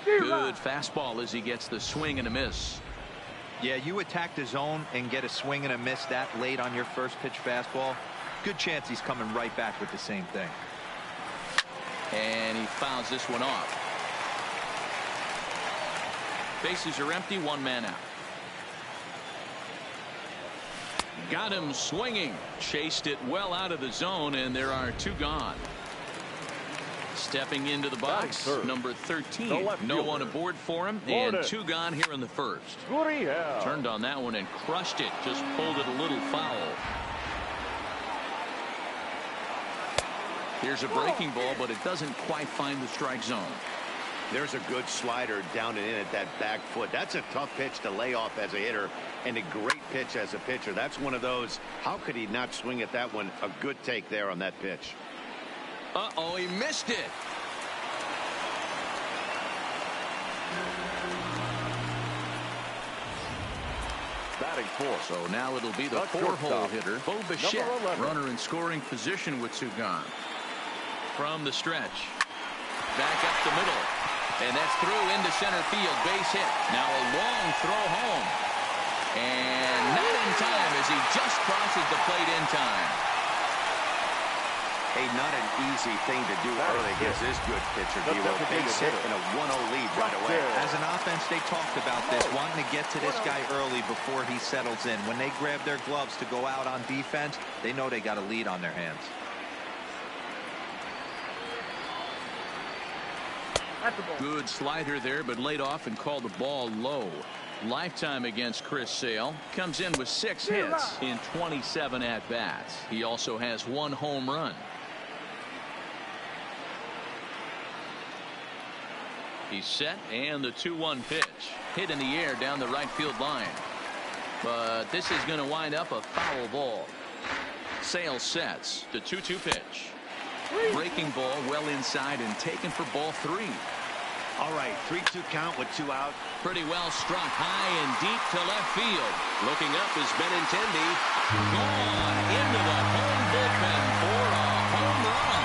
Good fastball as he gets the swing and a miss. Yeah, you attack the zone and get a swing and a miss that late on your first pitch fastball. Good chance he's coming right back with the same thing. And he fouls this one off. Bases are empty, one man out. Got him swinging. Chased it well out of the zone, and there are two gone. Stepping into the box, number 13. No one aboard for him, and two gone here in the first. Turned on that one and crushed it. Just pulled it a little foul. Here's a breaking ball, but it doesn't quite find the strike zone. There's a good slider down and in at that back foot. That's a tough pitch to lay off as a hitter, and a great pitch as a pitcher. That's one of those, how could he not swing at that one? A good take there on that pitch. Uh-oh, he missed it. Batting fourth. So now it'll be the four-hole hitter, Bo Bichette, runner in scoring position with two gone. From the stretch. Back up the middle. And that's through into center field. Base hit. Now a long throw home. And not in time as he just crosses the plate in time. Hey, not an easy thing to do early against this good pitcher. Base hit and a 1-0 lead right away. As an offense, they talked about this, wanting to get to this guy early before he settles in. When they grab their gloves to go out on defense, they know they got a lead on their hands. Good slider there, but laid off and called the ball low. Lifetime against Chris Sale. Comes in with 6 hits in 27 at-bats. He also has 1 home run. He's set, and the 2-1 pitch. Hit in the air down the right field line. But this is going to wind up a foul ball. Sale sets the 2-2 pitch. Breaking ball well inside and taken for ball 3. All right, 3-2 count with 2 out. Pretty well struck high and deep to left field. Looking up is Benintendi. Gone into the home bullpen for a home run.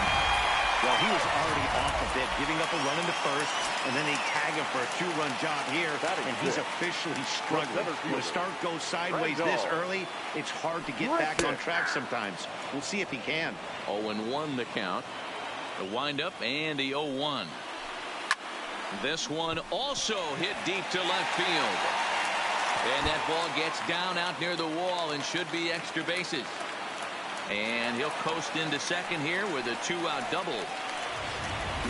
Well, he was already off a bit, giving up a run into first, and then they tag him for a 2-run job here, and he's officially struggling. When a start goes sideways this early, it's hard to get back on track sometimes. We'll see if he can. 0-1 the count. The windup and the 0-1. This one also hit deep to left field. And that ball gets down out near the wall and should be extra bases. And he'll coast into second here with a 2-out double.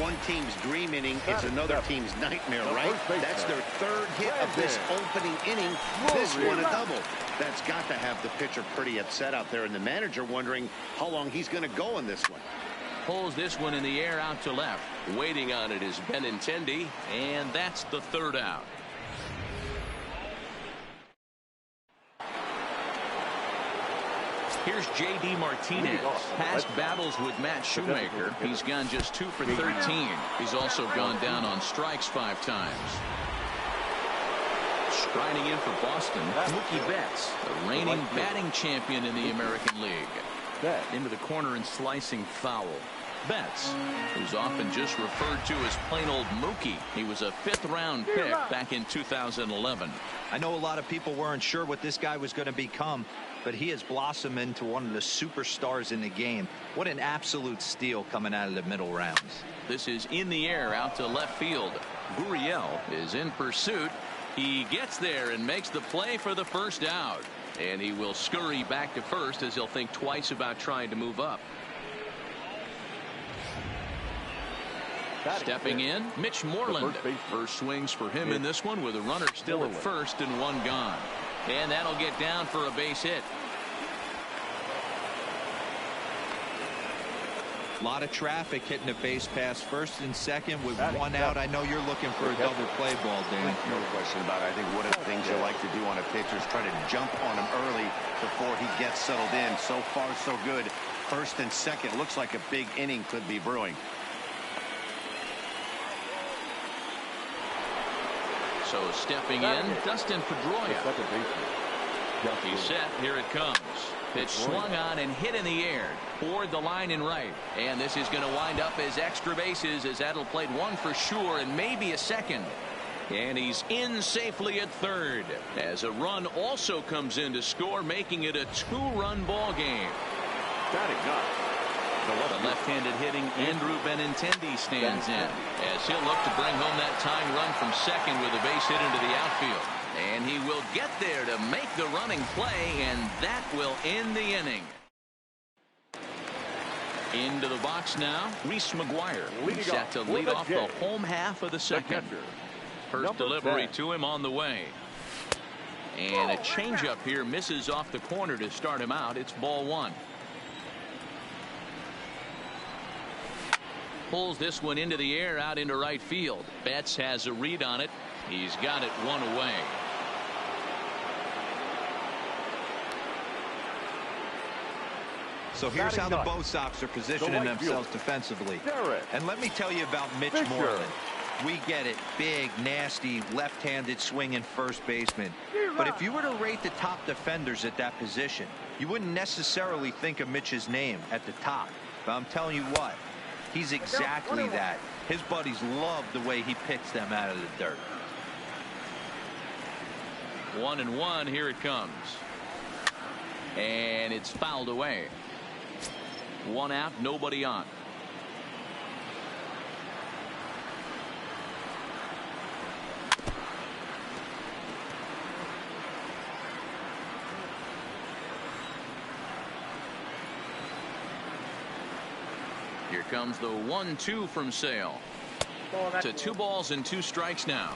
One team's dream inning is another team's nightmare, right? That's their 3rd hit of this opening inning. This one a double. That's got to have the pitcher pretty upset out there, and the manager wondering how long he's going to go in this one. Pulls this one in the air out to left. Waiting on it is Benintendi, and that's the 3rd out. Here's J.D. Martinez. Past battles with Matt Shoemaker, he's gone just 2 for 13. He's also gone down on strikes 5 times. Striding in for Boston, Mookie Betts, the reigning batting champion in the American League. Into the corner and slicing foul. Betts, who's often just referred to as plain old Mookie. He was a 5th-round pick back in 2011. I know a lot of people weren't sure what this guy was going to become, but he has blossomed into one of the superstars in the game. What an absolute steal coming out of the middle rounds. This is in the air out to left field. Gurriel is in pursuit. He gets there and makes the play for the 1st out. And he will scurry back to first as he'll think twice about trying to move up. Stepping in, Mitch Moreland. First swings for him in this one with a runner still at first and 1 gone. And that'll get down for a base hit. A lot of traffic hitting the base pass first and second with 1 out. I know you're looking for a double play ball, Dan. No question about it. I think one of the things you like to do on a pitcher is try to jump on him early before he gets settled in. So far, so good. First and second. Looks like a big inning could be brewing. So stepping in, Dustin Pedroia. He's set. Here it comes. Pitch swung on and hit in the air toward the line and right. And this is going to wind up as extra bases, as that'll play one for sure and maybe a second. And he's in safely at third as a run also comes in to score, making it a 2-run ball game. The left-handed hitting Andrew Benintendi stands in as he'll look to bring home that tying run from second with a base hit into the outfield. And he will get there to make the running play, and that will end the inning. Into the box now, Reese McGuire. He's set to lead off the home half of the second. First delivery to him on the way. And a changeup here misses off the corner to start him out. It's ball one. Pulls this one into the air out into right field. Betts has a read on it. He's got it one away. So here's how the Wasaps are positioning themselves defensively. And let me tell you about Mitch Moreland. We get it. Big, nasty, left-handed swinging first baseman. But if you were to rate the top defenders at that position, you wouldn't necessarily think of Mitch's name at the top. But I'm telling you what, he's exactly that. His buddies love the way he picks them out of the dirt. 1-1. Here it comes. And it's fouled away. One out, nobody on. Here comes the 1-2 from Sale. To 2 balls and 2 strikes now.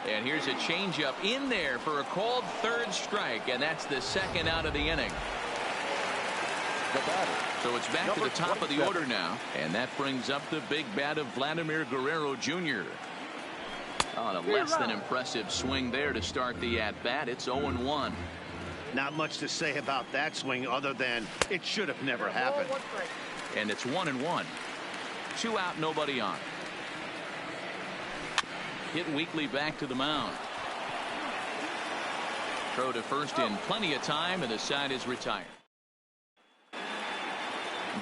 And here's a changeup in there for a called third strike, and that's the second out of the inning. So it's back to the top of the order now, and that brings up the big bat of Vladimir Guerrero Jr. On a less than impressive swing there to start the at-bat. It's 0-1. Not much to say about that swing other than it should have never happened. And it's 1-1. 2 out, nobody on. Hit weakly back to the mound. Throw to first in plenty of time, and the side is retired.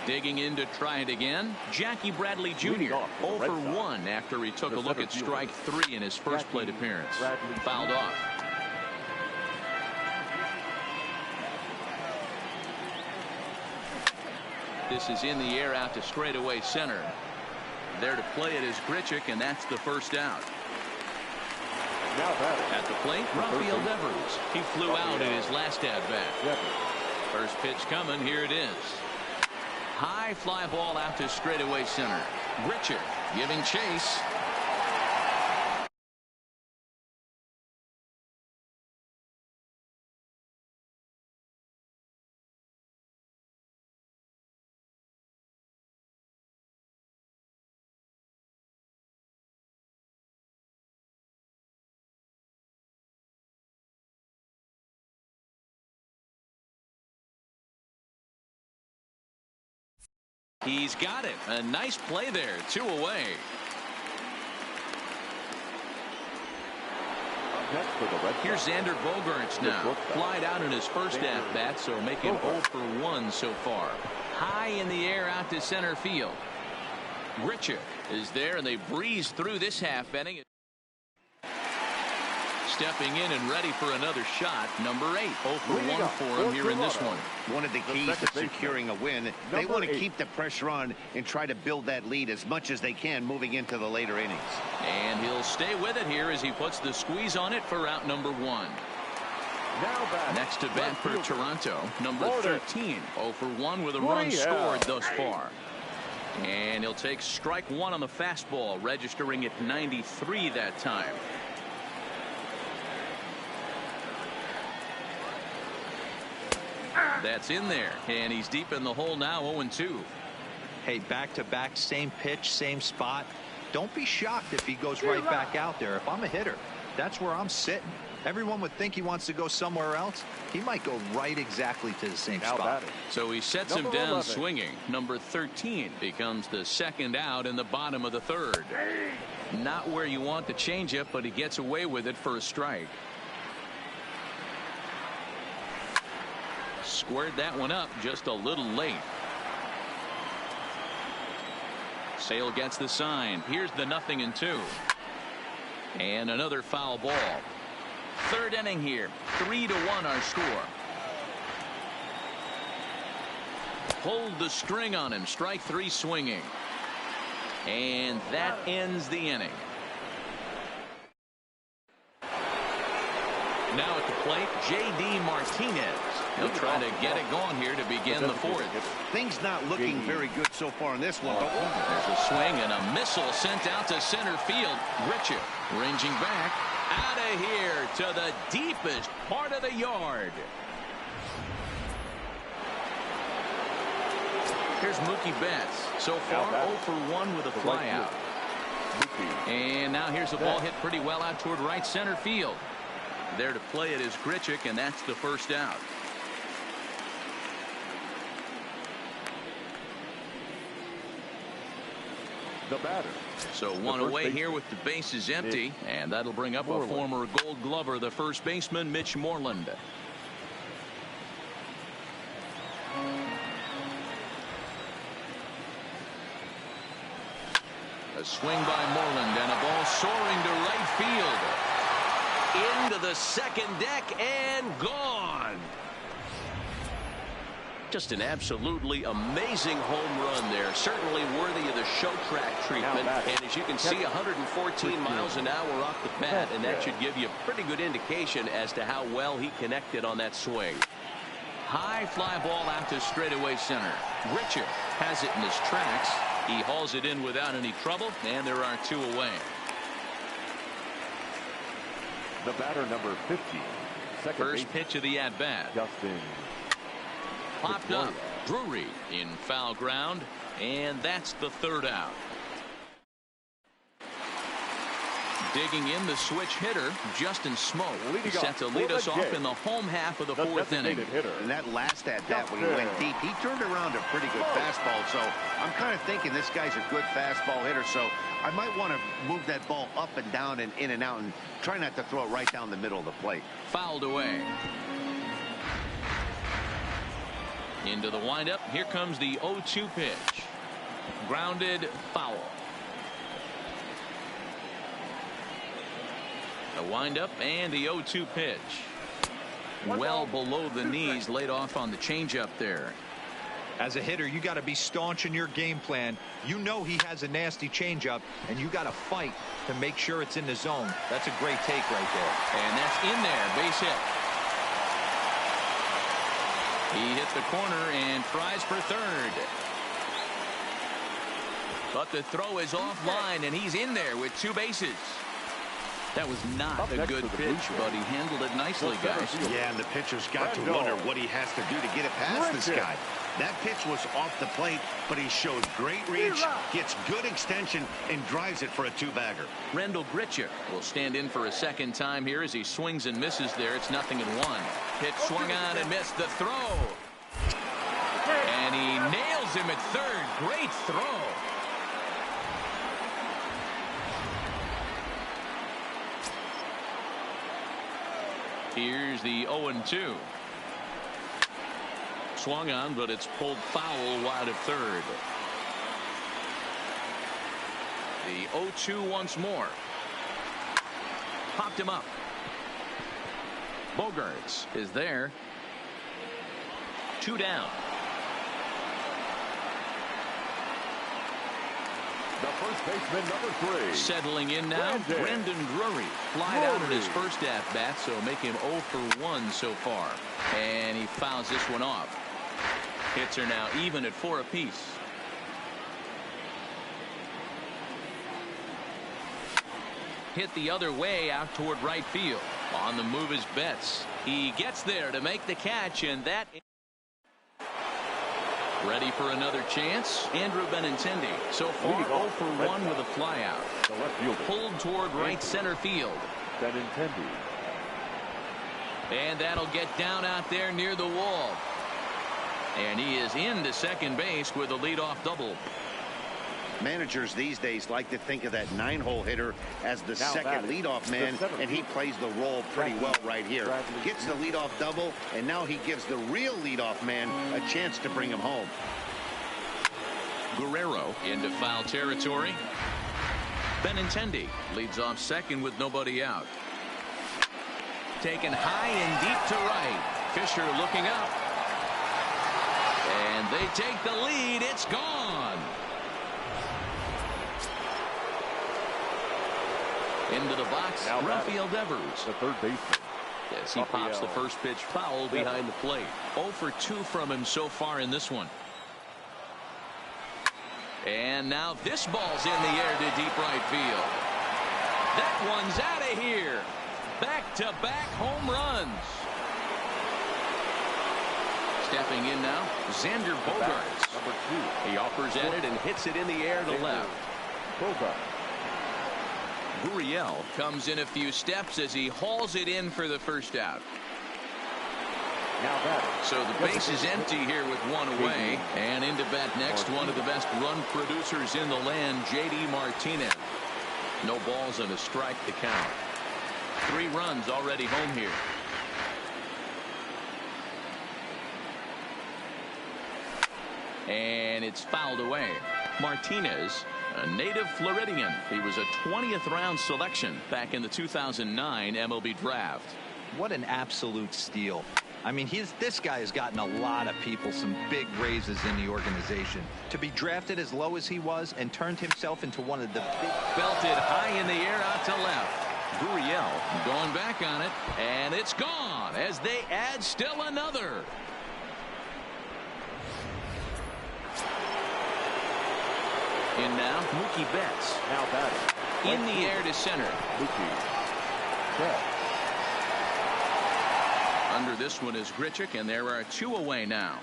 Digging in to try it again, Jackie Bradley Jr. 0 for 1 after he took a look at strike 3 in his first plate appearance. Fouled off. This is in the air out to straightaway center. There to play it is Grichuk, and that's the first out. At the plate, Rafael Devers. He flew out in his last at-bat. First pitch coming. Here it is. High fly ball out to straightaway center. Grichuk giving chase. He's got it. A nice play there. 2 away. Here's Xander Bogaerts now. Flied out in his first at-bat, so making 0 for 1 so far. High in the air out to center field. Grichuk is there, and they breeze through this half inning. Stepping in and ready for another shot. Number 8. 0 for 1 for him here in this one. One of the keys to securing a win. They want to keep the pressure on and try to build that lead as much as they can moving into the later innings. And he'll stay with it here as he puts the squeeze on it for out number 1. Next to bat for Toronto, number 13. 0 for 1 with a run scored thus far. And he'll take strike 1 on the fastball, registering at 93 that time. That's in there, and he's deep in the hole now. 0-2. Hey, back-to-back, same pitch, same spot. Don't be shocked if he goes right back out there. If I'm a hitter, that's where I'm sitting. Everyone would think he wants to go somewhere else. He might go right exactly to the same spot. So he sets him down swinging. Number 13 becomes the second out in the bottom of the third. Not where you want the changeup, but he gets away with it for a strike. Squared that one up just a little late. Sale gets the sign. Here's the 0-2. And another foul ball. Third inning here. 3-1 our score. Pulled the string on him. Strike 3 swinging. And that ends the inning. Now at the plate, J.D. Martinez. He'll try to get it going here to begin the fourth. Things not looking very good so far in this one. But there's a swing and a missile sent out to center field. Grichuk ranging back out of here to the deepest part of the yard. Here's Mookie Betts. So far 0 for 1 with a flyout. And now here's a ball hit pretty well out toward right center field. There to play it is Grichuk, and that's the first out. The batter. So one away here with the bases empty, and that'll bring up a former Gold Glover, the first baseman, Mitch Moreland. A swing by Moreland and a ball soaring to right field. Into the second deck and gone. Just an absolutely amazing home run there. Certainly worthy of the show track treatment. And as you can see, 114 miles an hour off the bat, and that should give you a pretty good indication as to how well he connected on that swing. High fly ball out to straightaway center. Grichuk has it in his tracks. He hauls it in without any trouble, and there are 2 away. The batter, number 50. First pitch of the at-bat. Popped up. Drury in foul ground, and that's the third out. Digging in the switch hitter, Justin Smoke, set to lead us off in the home half of the fourth inning. And that last at-bat when he went deep, he turned around a pretty good fastball. So I'm kind of thinking this guy's a good fastball hitter. So I might want to move that ball up and down and in and out and try not to throw it right down the middle of the plate. Fouled away. Into the windup. Here comes the 0-2 pitch. Grounded, foul. The windup and the 0-2 pitch. Well below the knees, laid off on the changeup there. As a hitter, you got to be staunch in your game plan. You know he has a nasty changeup, and you got to fight to make sure it's in the zone. That's a great take right there. And that's in there. Base hit. He hit the corner and tries for third. But the throw is offline, and he's in there with 2 bases. That was not a good pitch, but he handled it nicely, guys. Yeah, and the pitcher's got to wonder what he has to do to get it past this guy. That pitch was off the plate, but he shows great reach, gets good extension, and drives it for a 2-bagger. Rendell Grichuk will stand in for a second time here as he swings and misses there. It's 0-1. Pitch swung on and missed the throw. And he nails him at third. Great throw. Here's the 0-2. Swung on, but it's pulled foul wide of third. The 0-2 once more. Popped him up. Bogaerts is there. 2 down. The first baseman, number 3. Settling in now, Brendan Drury. Flied out in his first at-bat, so make him 0 for 1 so far. And he fouls this one off. Hits are now even at 4 apiece. Hit the other way out toward right field. On the move is Betts. He gets there to make the catch, and that... Ready for another chance. Andrew Benintendi. So far 0 for 1 with a flyout. Pulled toward right center field. Benintendi. And that'll get down out there near the wall. And he is into second base with a leadoff double. Managers these days like to think of that 9-hole hitter as the second leadoff man, and he plays the role pretty well right here. Gets the leadoff double, and now he gives the real leadoff man a chance to bring him home. Guerrero into foul territory. Benintendi leads off second with nobody out. Taken high and deep to right. Fisher looking up. And they take the lead. It's gone. Into the box, Rafael Devers. The third baseman. Yes, he pops the first pitch foul behind the plate. 0 for 2 from him so far in this one. And now this ball's in the air to deep right field. That one's out of here. Back-to-back home runs. Stepping in now, Xander Bogaerts. Number 2. He offers at it and hits it in the air to left. Bogaerts. Gurriel comes in a few steps as he hauls it in for the first out. So the base is empty here with one away. And into bat next, one of the best run producers in the land, J.D. Martinez. No balls and a strike to count. 3 runs already home here. And it's fouled away. Martinez, a native Floridian. He was a 20th round selection back in the 2009 MLB draft. What an absolute steal. I mean, this guy has gotten a lot of people some big raises in the organization. To be drafted as low as he was and turned himself into one of the big... Belted high in the air out to left. Gurriel going back on it, and it's gone as they add still another. In now, Mookie Betts. Now batting. In the air to center. Mookie Betts. Under this one is Grichuk, and there are 2 away now.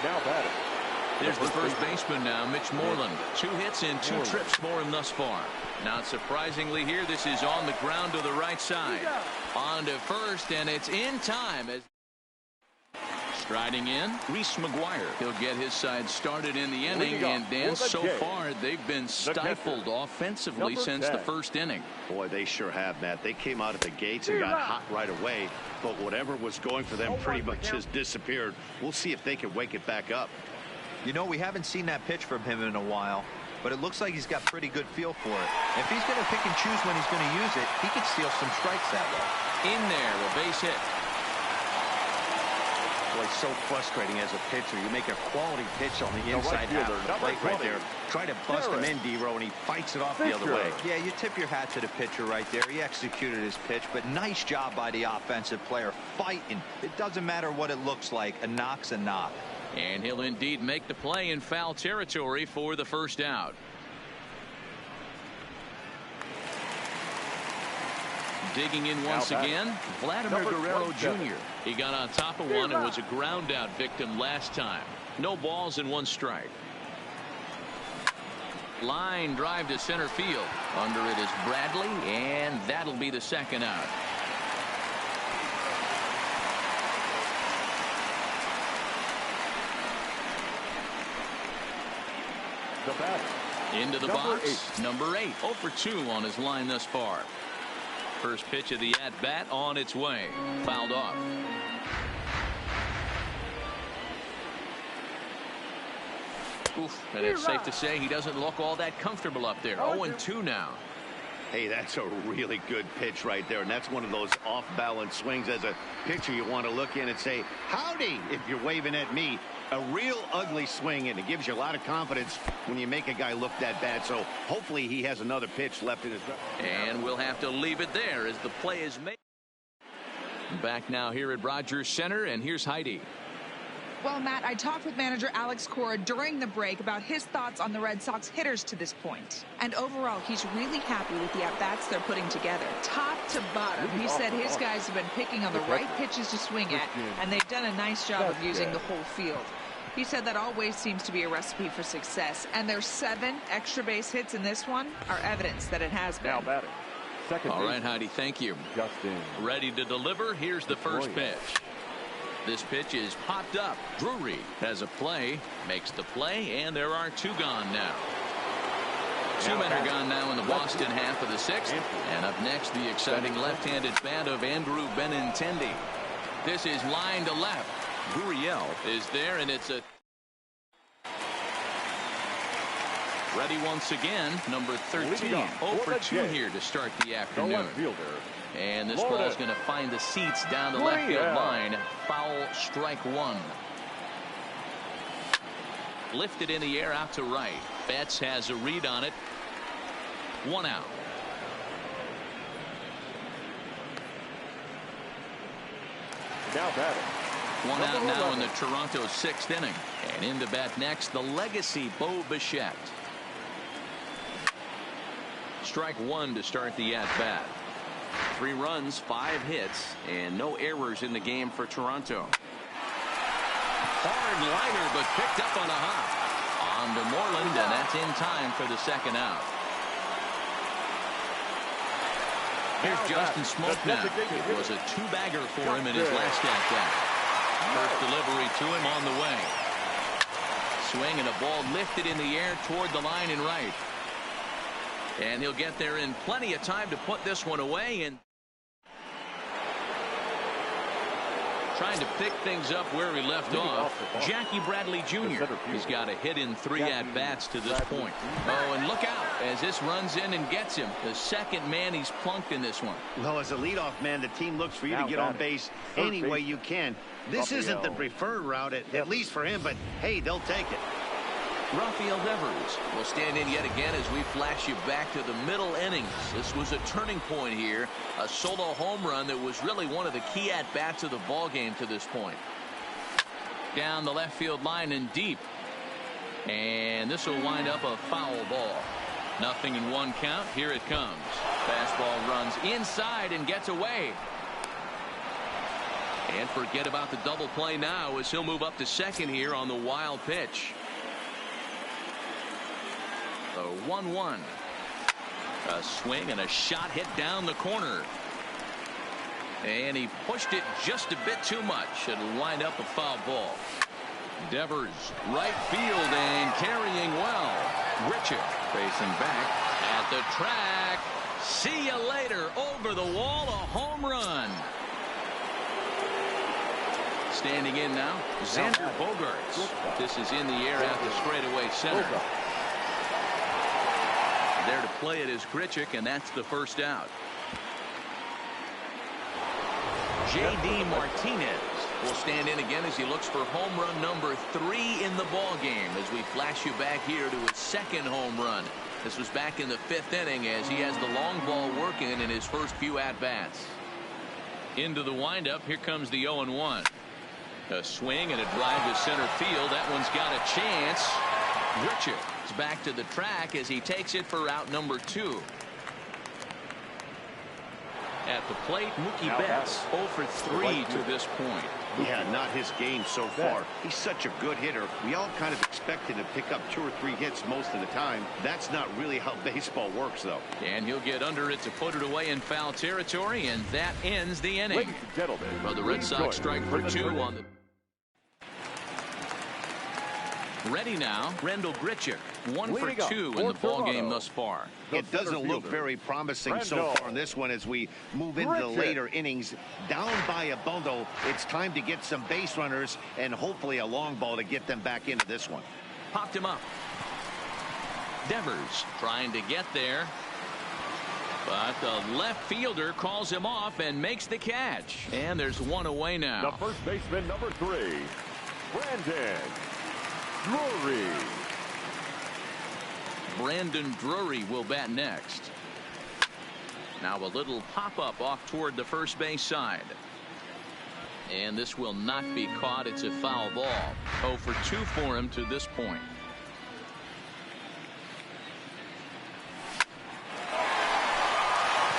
Now batting. There's the first baseman now, Mitch Moreland. 2 hits and 2 trips for him thus far. Not surprisingly here, this is on the ground to the right side. On to first, and it's in time. As striding in, Reese McGuire. He'll get his side started in the inning, and Dan, so far they've been stifled offensively since the first inning. Boy, they sure have, Matt. They came out of the gates and got hot right away, but whatever was going for them pretty much has disappeared. We'll see if they can wake it back up. You know, we haven't seen that pitch from him in a while, but it looks like he's got pretty good feel for it. If he's going to pick and choose when he's going to use it, he could steal some strikes that way. In there, a base hit. Boy, so frustrating as a pitcher. You make a quality pitch on the inside half of the plate right there. Try to bust him in, D-Row, and he fights it off the other way. Yeah, you tip your hat to the pitcher right there. He executed his pitch, but nice job by the offensive player fighting. It doesn't matter what it looks like. A knock's a knock. And he'll indeed make the play in foul territory for the first out. Digging in once again, Vladimir Guerrero Jr. He got on top of one and was a ground out victim last time. No balls and 1 strike. Line drive to center field. Under it is Bradley, and that'll be the second out. The batter. Into the box. Number 8. 0 for 2 on his line thus far. First pitch of the at-bat on its way. Fouled off. Oof, and it's safe to say he doesn't look all that comfortable up there. 0-2 now. Hey, that's a really good pitch right there, and that's one of those off-balance swings. As a pitcher, you want to look in and say, howdy, if you're waving at me. A real ugly swing, and it gives you a lot of confidence when you make a guy look that bad. So hopefully he has another pitch left in his... And we'll have to leave it there as the play is made. Back now here at Rogers Center, and here's Heidi. Well, Matt, I talked with manager Alex Cora during the break about his thoughts on the Red Sox hitters to this point. And overall, he's really happy with the at-bats they're putting together. Top to bottom, he said his guys have been picking on the right pitches to swing at, and they've done a nice job of using the whole field. He said that always seems to be a recipe for success, and their 7 extra base hits in this one are evidence that it has been. Now batting. second All right, Heidi, thank you. Justin. Ready to deliver. Here's the first pitch. This pitch is popped up. Drury has a play, makes the play, and there are two gone now. Two men are gone now in the Boston half of the sixth. And up next, the exciting left-handed bat of Andrew Benintendi. This is line to left. Gurriel is there, and it's a ready once again, number 13. 0 for 2 here to start the afternoon. And this ball is going to find the seats down the left field line. Foul, strike one. Lifted in the air out to right. Betts has a read on it. One out. Now batting. One out now in the Toronto sixth inning. And in to bat next, the legacy Bo Bichette. Strike one to start the at-bat. 3 runs, 5 hits, and no errors in the game for Toronto. Hard liner, but picked up on a hop. On to Moreland, and that's in time for the second out. Here's Justin Smoke now. It was a 2-bagger for him in his last at-bat. First delivery to him on the way. Swing and a ball lifted in the air toward the line and right. And he'll get there in plenty of time to put this one away. And trying to pick things up where he left off, Jackie Bradley Jr. He's got a hit in 3 at-bats to this point. Oh, and look out as this runs in and gets him. The second man he's plunked in this one. Well, as a leadoff man, the team looks for you to get on base any way you can. This isn't the preferred route, at least for him, but hey, they'll take it. Rafael Devers will stand in yet again as we flash you back to the middle innings. This was a turning point here. A solo home run that was really one of the key at-bats of the ball game to this point. Down the left field line and deep. And this will wind up a foul ball. 0-1 count. Here it comes. Fastball runs inside and gets away. And forget about the double play now as he'll move up to second here on the wild pitch. The 1-1. A swing and a shot hit down the corner. And he pushed it just a bit too much. It'll wind up a foul ball. Devers, right field and carrying well. Richard facing back at the track. See you later. Over the wall, a home run. Standing in now, Xander Bogaerts. This is in the air at the straightaway center. There to play it is Grichuk, and that's the first out. J.D. Martinez will stand in again as he looks for home run number 3 in the ball game as we flash you back here to his second home run. This was back in the 5th inning as he has the long ball working in his first few at-bats. Into the windup, here comes the 0-1. A swing and a drive to center field. That one's got a chance. Richard is back to the track as he takes it for out number 2. At the plate, Mookie Betts 0 for 3 to this point. Yeah, not his game so far. He's such a good hitter. We all kind of expect him to pick up 2 or 3 hits most of the time. That's not really how baseball works, though. And he'll get under it to put it away in foul territory, and that ends the inning. Ladies and gentlemen, well, the Red Sox strike for 2 on the... Ready now, Rendell Grichuk, 1 for 2 in the ball game thus far. It doesn't look very promising so far in this one as we move into the later innings. Down by a bundle, it's time to get some base runners and hopefully a long ball to get them back into this one. Popped him up. Devers trying to get there. But the left fielder calls him off and makes the catch. And there's one away now. The first baseman, number 3, Brandon Drury. Brandon Drury will bat next. Now a little pop-up off toward the first base side. And this will not be caught. It's a foul ball. 0 for 2 for him to this point.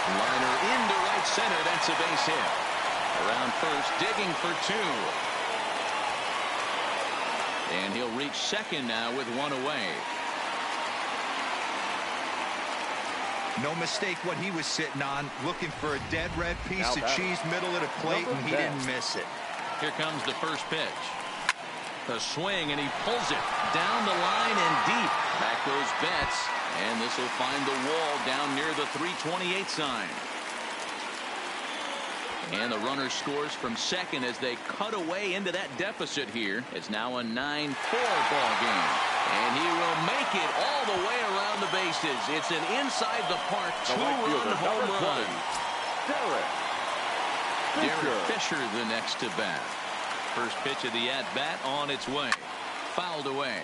Liner into right center. That's a base hit. Around first, digging for 2. And he'll reach second now with 1 away. No mistake what he was sitting on, looking for a dead red piece of cheese middle of the plate, and he didn't miss it. Here comes the first pitch. The swing, and he pulls it down the line and deep. Back goes Betts, and this will find the wall down near the 328 sign. And the runner scores from second as they cut away into that deficit here. It's now a 9-4 ball game. And he will make it all the way around the bases. It's an inside the park two-run home run. Derek Fisher the next to bat. First pitch of the at-bat on its way. Fouled away.